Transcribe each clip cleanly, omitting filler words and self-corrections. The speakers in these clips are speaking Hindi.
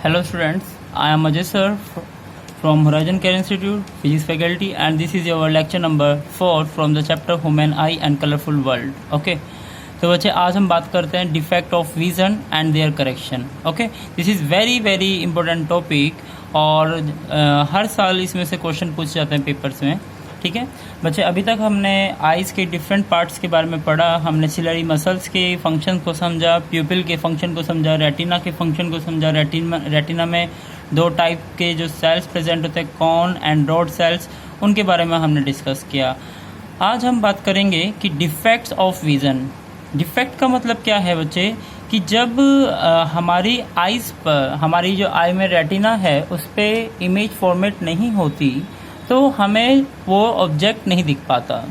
Hello students, I am Ajay sir from Horizon Care Institute, Physics faculty, and this is your lecture number 4 from the chapter Human Eye and Colorful World. Okay, तो बच्चे आज हम बात करते हैं defect of vision and their correction. Okay, this is very important topic और हर साल इसमें से क्वेश्चन पूछे जाते हैं पेपर्स में. ठीक है बच्चे, अभी तक हमने आइज़ के डिफरेंट पार्ट्स के बारे में पढ़ा. हमने सिलरी मसल्स के फंक्शन को समझा, प्यूपिल के फंक्शन को समझा, रेटिना के फंक्शन को समझा. रेटिना में दो टाइप के जो सेल्स प्रेजेंट होते हैं, कॉन एंड रॉड सेल्स, उनके बारे में हमने डिस्कस किया. आज हम बात करेंगे कि डिफेक्ट्स ऑफ विज़न. डिफेक्ट का मतलब क्या है बच्चे, कि जब हमारी आइज़ पर, हमारी जो आई में रेटिना है उस पर इमेज फॉर्मेट नहीं होती तो हमें वो ऑब्जेक्ट नहीं दिख पाता.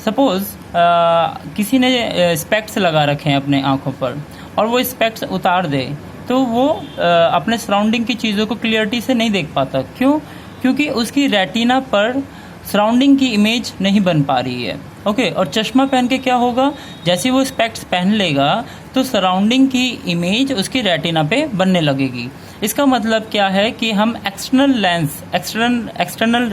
सपोज़ किसी ने स्पेक्ट्स लगा रखे हैं अपने आँखों पर और वो स्पेक्ट्स उतार दे तो वो अपने सराउंडिंग की चीज़ों को क्लियरिटी से नहीं देख पाता. क्यों? क्योंकि उसकी रेटिना पर सराउंडिंग की इमेज नहीं बन पा रही है. ओके, और चश्मा पहन के क्या होगा, जैसे वो स्पेक्ट्स पहन लेगा तो सराउंडिंग की इमेज उसकी रेटिना पे बनने लगेगी. इसका मतलब क्या है कि हम एक्सटर्नल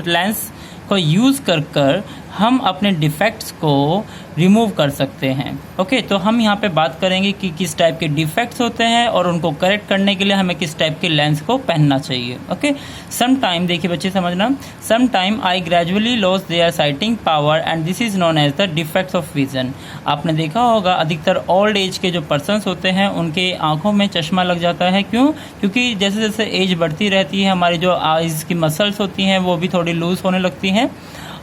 लेंस को यूज़ कर हम अपने डिफेक्ट्स को रिमूव कर सकते हैं. ओके, तो हम यहाँ पे बात करेंगे कि किस टाइप के डिफेक्ट्स होते हैं और उनको करेक्ट करने के लिए हमें किस टाइप के लेंस को पहनना चाहिए. ओके, सम टाइम, देखिए बच्चे समझना, some time eye gradually loss their sighting power and this is known as the defects of vision. आपने देखा होगा अधिकतर ओल्ड एज के जो पर्सन्स होते हैं उनके आँखों में चश्मा लग जाता है. क्यों? क्योंकि जैसे जैसे एज बढ़ती रहती है हमारी जो आइज़ की मसल्स होती हैं वो भी थोड़ी लूज़ होने लगती हैं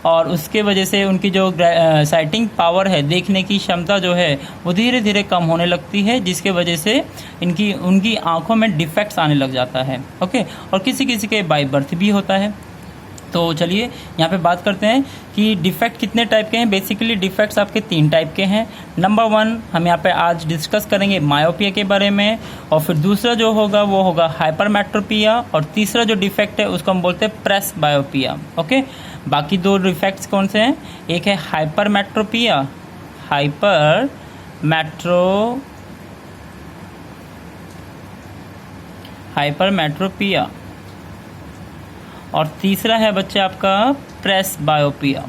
और उसके वजह से उनकी जो साइटिंग पावर है, देखने की क्षमता जो है वो धीरे धीरे कम होने लगती है, जिसके वजह से उनकी आंखों में डिफेक्ट्स आने लग जाता है. ओके, और किसी किसी के बाय बर्थ भी होता है. तो चलिए यहाँ पे बात करते हैं कि डिफेक्ट कितने टाइप के हैं. बेसिकली डिफेक्ट्स आपके 3 टाइप के हैं. नंबर 1 हम यहाँ पे आज डिस्कस करेंगे मायोपिया के बारे में, और फिर दूसरा जो होगा वो होगा हाइपरमेट्रोपिया, और तीसरा जो डिफेक्ट है उसको हम बोलते हैं प्रेस बायोपिया. ओके, बाकी 2 डिफेक्ट्स कौन से हैं, एक है हाइपरमेट्रोपिया, हाइपरमेट्रोपिया, और तीसरा है बच्चे आपका प्रेस बायोपिया.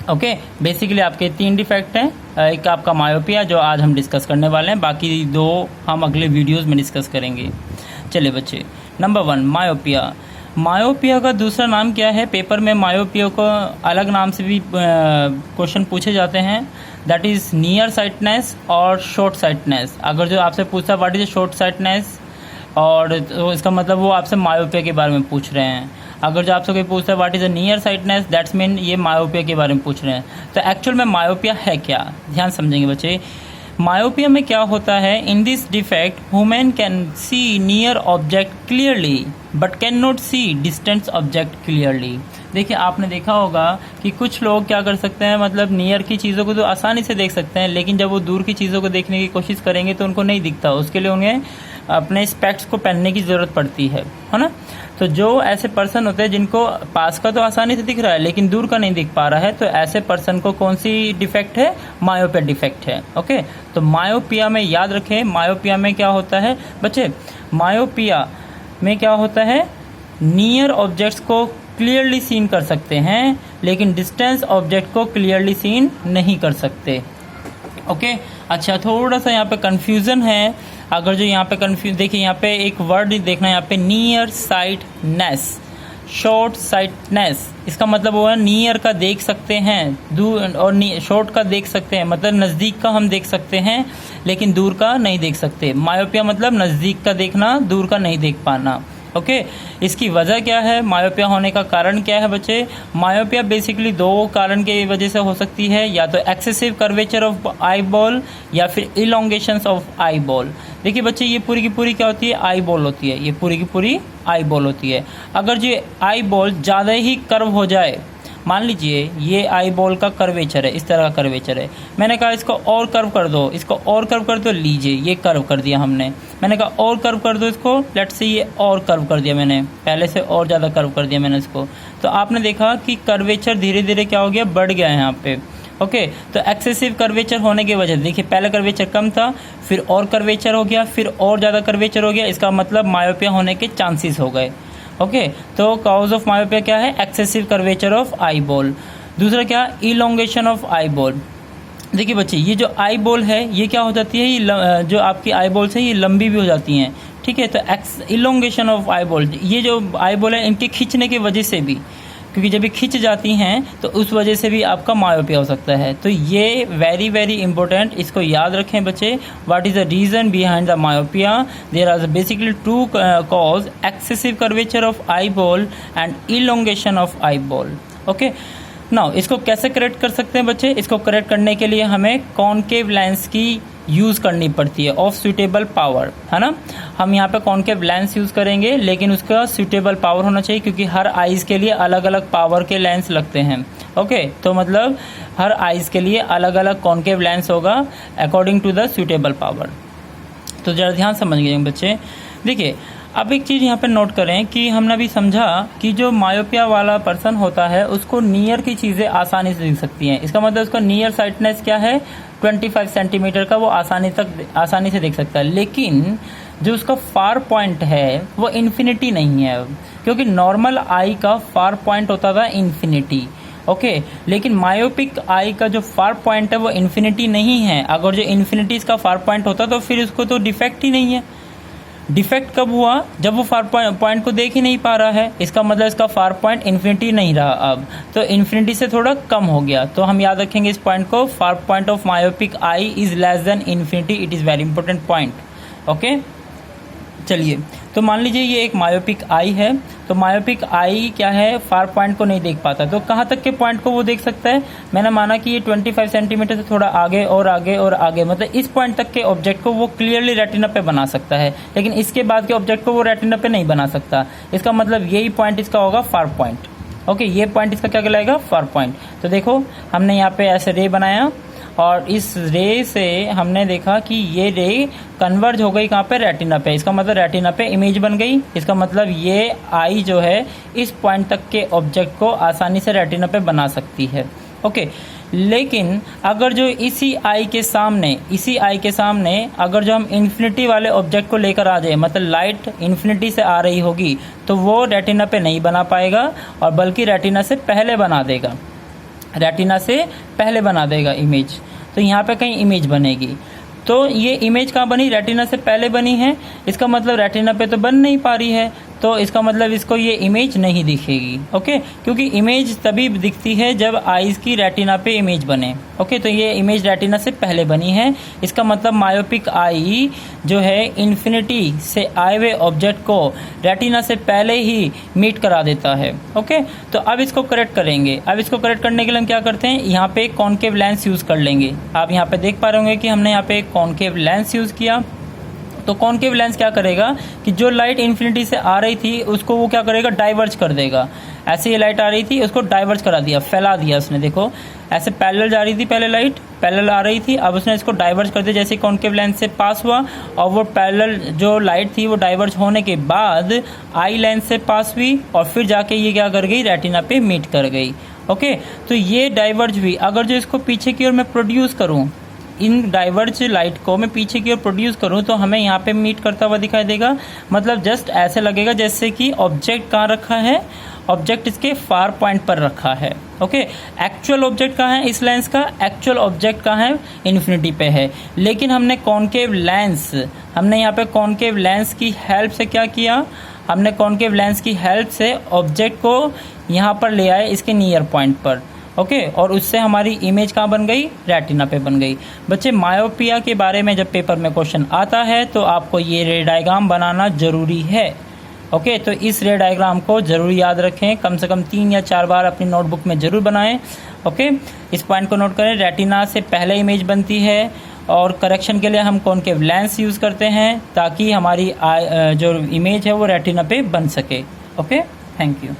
ओके, बेसिकली आपके 3 डिफेक्ट हैं. एक आपका मायोपिया जो आज हम डिस्कस करने वाले हैं, बाकी 2 हम अगले वीडियोस में डिस्कस करेंगे. चलिए बच्चे, नंबर 1 मायोपिया का दूसरा नाम क्या है. पेपर में मायोपिया को अलग नाम से भी क्वेश्चन पूछे जाते हैं. दैट इज़ नियर साइटनेस और शॉर्ट साइटनेस. अगर जो आपसे पूछता है व्हाट इज शॉर्ट साइटनेस, और तो इसका मतलब वो आपसे मायोपिया के बारे में पूछ रहे हैं. अगर जो आपसे कोई पूछता है what is a near sightedness, that's mean ये मायोपिया के बारे में पूछ रहे हैं. तो एक्चुअल में मायोपिया है क्या, ध्यान समझेंगे बच्चे. मायोपिया में क्या होता है, in this defect human can see near object clearly but can not see distance object clearly. देखिए आपने देखा होगा कि कुछ लोग क्या कर सकते हैं, मतलब नियर की चीज़ों को तो आसानी से देख सकते हैं, लेकिन जब वो दूर की चीज़ों को देखने की कोशिश करेंगे तो उनको नहीं दिखता. उसके लिए उन्हें अपने स्पेक्ट्स को पहनने की ज़रूरत पड़ती है ना. तो जो ऐसे पर्सन होते हैं जिनको पास का तो आसानी से दिख रहा है लेकिन दूर का नहीं दिख पा रहा है, तो ऐसे पर्सन को कौन सी डिफेक्ट है, मायोपिया डिफेक्ट है. ओके, तो मायोपिया में याद रखें, मायोपिया में क्या होता है बच्चे, मायोपिया में क्या होता है, नियर ऑब्जेक्ट्स को क्लियरली सीन कर सकते हैं लेकिन डिस्टेंस ऑब्जेक्ट को क्लियरली सीन नहीं कर सकते. ओके, अच्छा थोड़ा सा यहाँ पे कंफ्यूजन है. अगर जो यहाँ पे देखिए, यहाँ पे एक वर्ड देखना, यहाँ पे नियर साइटनेस, शॉर्ट साइटनेस, इसका मतलब वो है नियर का देख सकते हैं, दूर, और शॉर्ट का देख सकते हैं, मतलब नज़दीक का हम देख सकते हैं लेकिन दूर का नहीं देख सकते. मायोपिया मतलब नज़दीक का देखना, दूर का नहीं देख पाना. ओके, इसकी वजह क्या है, मायोपिया होने का कारण क्या है बच्चे. मायोपिया बेसिकली 2 कारण के वजह से हो सकती है, या तो excessive curvature of eye ball या फिर इलोंगेशंस ऑफ आई बॉल. देखिए बच्चे, ये पूरी की पूरी क्या होती है, आई बॉल होती है. ये पूरी की पूरी आई बॉल होती है. अगर जो आई बॉल ज़्यादा ही कर्व हो जाए, मान लीजिए ये आई बॉल का कर्वेचर है, इस तरह का कर्वेचर है, मैंने कहा इसको और कर्व कर दो, इसको और कर्व कर दो, लीजिए ये कर्व कर दिया हमने. मैंने कहा और कर्व कर दो इसको, लेट्स से ये और कर्व कर दिया मैंने, पहले से और ज़्यादा कर्व कर दिया मैंने इसको. तो आपने देखा कि कर्वेचर धीरे धीरे क्या हो गया, बढ़ गया है यहाँ पे. ओके, तो एक्सेसिव कर्वेचर होने की वजह से देखिए पहले कर्वेचर कम था, फिर और कर्वेचर हो गया, फिर और ज़्यादा कर्वेचर हो गया, इसका मतलब मायोपिया होने के चांसेस हो गए। ओके, तो कॉज ऑफ मायोपिया क्या है? Excessive curvature of eye ball. दूसरा क्या? Elongation of eye ball. देखिए बच्चे, ये जो आई बॉल है ये क्या हो जाती है, ये जो आपकी आई बॉल्स है ये लंबी भी हो जाती हैं, ठीक है। तो इलोंगेशन ऑफ आई बॉल, ये जो आई बॉल है इनके खींचने की वजह से भी, क्योंकि जब ये खिंच जाती हैं तो उस वजह से भी आपका मायोपिया हो सकता है। तो ये वेरी वेरी इंपॉर्टेंट, इसको याद रखें बच्चे। What is the reason behind the myopia? There are basically two cause, excessive curvature of eye ball and elongation of eye ball. Okay, now इसको कैसे करेक्ट कर सकते हैं बच्चे? इसको करेक्ट करने के लिए हमें कॉनकेव लेंस की यूज़ करनी पड़ती है ऑफ सुटेबल पावर, है ना। हम यहाँ पे कॉनकेव लेंस यूज़ करेंगे, लेकिन उसका सुटेबल पावर होना चाहिए, क्योंकि हर आइज़ के लिए अलग अलग पावर के लेंस लगते हैं। ओके, तो मतलब हर आइज़ के लिए अलग अलग कॉनकेव लेंस होगा according to the suitable power. तो ज़रा ध्यान समझिए बच्चे। देखिए, अब एक चीज़ यहाँ पे नोट करें कि हमने अभी समझा कि जो मायोपिया वाला पर्सन होता है उसको नियर की चीज़ें आसानी से दिख सकती हैं। इसका मतलब उसका नियर साइटनेस क्या है? 25 सेंटीमीटर का वो आसानी से देख सकता है। लेकिन जो उसका फार पॉइंट है वो इन्फिनिटी नहीं है, क्योंकि नॉर्मल आई का फार पॉइंट होता था इन्फिनिटी। ओके, लेकिन मायोपिक आई का जो फार पॉइंट है वो इन्फिनिटी नहीं है। अगर जो इन्फिनिटी इसका फार पॉइंट होता तो फिर उसको तो डिफेक्ट ही नहीं है। डिफेक्ट कब हुआ? जब वो फार पॉइंट को देख ही नहीं पा रहा है, इसका मतलब इसका फार पॉइंट इन्फिनिटी नहीं रहा, अब तो इन्फिनिटी से थोड़ा कम हो गया। तो हम याद रखेंगे इस पॉइंट को, far point of myopic I is less than infinity, it is very important point. Okay, चलिए, तो मान लीजिए ये एक मायोपिक आई है, तो मायोपिक आई क्या है? फार पॉइंट को नहीं देख पाता, तो कहाँ तक के पॉइंट को वो देख सकता है? मैंने माना कि ये 25 सेंटीमीटर से थोड़ा आगे और आगे और आगे, मतलब इस पॉइंट तक के ऑब्जेक्ट को वो क्लियरली रेटिना पे बना सकता है, लेकिन इसके बाद के ऑब्जेक्ट को वो रेटिना पे नहीं बना सकता। इसका मतलब यही पॉइंट इसका होगा फार पॉइंट। ओके, ये पॉइंट इसका क्या कहलाएगा? Far point. तो देखो, हमने यहाँ पे ऐसे रे बनाया और इस रे से हमने देखा कि ये रे कन्वर्ज हो गई कहाँ पे? रेटिना पे। इसका मतलब रेटिना पे इमेज बन गई। इसका मतलब ये आई जो है इस पॉइंट तक के ऑब्जेक्ट को आसानी से रेटिना पे बना सकती है। ओके, लेकिन अगर जो इसी आई के सामने अगर जो हम इन्फिनिटी वाले ऑब्जेक्ट को लेकर आ जाए, मतलब लाइट इन्फिनिटी से आ रही होगी, तो वो रेटिना पे नहीं बना पाएगा और बल्कि रेटिना से पहले बना देगा, इमेज। तो यहाँ पे कहीं इमेज बनेगी, तो ये इमेज कहाँ बनी? रेटिना से पहले बनी है। इसका मतलब रेटिना पे तो बन नहीं पा रही है, तो इसका मतलब इसको ये इमेज नहीं दिखेगी। ओके, क्योंकि इमेज तभी दिखती है जब आईज की रेटिना पे इमेज बने। ओके, तो ये इमेज रेटिना से पहले बनी है। इसका मतलब मायोपिक आई जो है इन्फिनिटी से आए हुए ऑब्जेक्ट को रेटिना से पहले ही मीट करा देता है। ओके, तो अब इसको करेक्ट करेंगे। अब इसको करेक्ट करने के लिए हम क्या करते हैं? यहाँ पे एक कॉनकेव लेंस यूज़ कर लेंगे। आप यहाँ पे देख पा रहे होंगे कि हमने यहाँ पे एक कॉनकेव लेंस यूज़ किया। तो कॉनकेव लेंस क्या करेगा कि जो लाइट इन्फिनिटी से आ रही थी उसको वो क्या करेगा? डाइवर्ज कर देगा। ऐसे ये लाइट आ रही थी, उसको डाइवर्ज करा दिया, फैला दिया उसने। देखो, ऐसे पैरेलल जा रही थी, पहले लाइट पैरेलल आ रही थी, अब उसने इसको डाइवर्ज कर दिया जैसे कॉनकेव लेंस से पास हुआ, और वो पैरेलल जो लाइट थी वो डाइवर्ज होने के बाद आई लेंस से पास हुई और फिर जाके ये क्या कर गई? रेटिना पे मीट कर गई। ओके, तो ये डाइवर्ज हुई। अगर जो इसको पीछे की ओर मैं प्रोड्यूस करूँ, इन डाइवर्ज लाइट को मैं पीछे की ओर प्रोड्यूस करूं, तो हमें यहाँ पे मीट करता हुआ दिखाई देगा। मतलब जस्ट ऐसे लगेगा जैसे कि ऑब्जेक्ट कहाँ रखा है? ऑब्जेक्ट इसके फार पॉइंट पर रखा है। ओके, एक्चुअल ऑब्जेक्ट कहाँ है इस लेंस का? एक्चुअल ऑब्जेक्ट कहाँ है? इन्फिनिटी पे है। लेकिन हमने कॉनकेव यहाँ पे कॉनकेव लेंस की हेल्प से क्या किया? हमने कॉनकेव लेंस की हेल्प से ऑब्जेक्ट को यहाँ पर ले आए, इसके नियर पॉइंट पर। ओके, और उससे हमारी इमेज कहाँ बन गई? रेटिना पे बन गई। बच्चे, मायोपिया के बारे में जब पेपर में क्वेश्चन आता है तो आपको ये रे डायग्राम बनाना जरूरी है। ओके, तो इस रे डायग्राम को जरूर याद रखें, कम से कम 3 या 4 बार अपनी नोटबुक में जरूर बनाएं। ओके, इस पॉइंट को नोट करें, रेटिना से पहले इमेज बनती है और करेक्शन के लिए हम कॉनकेव लेंस यूज़ करते हैं ताकि हमारी जो इमेज है वो रेटिना पे बन सके। Okay, thank you.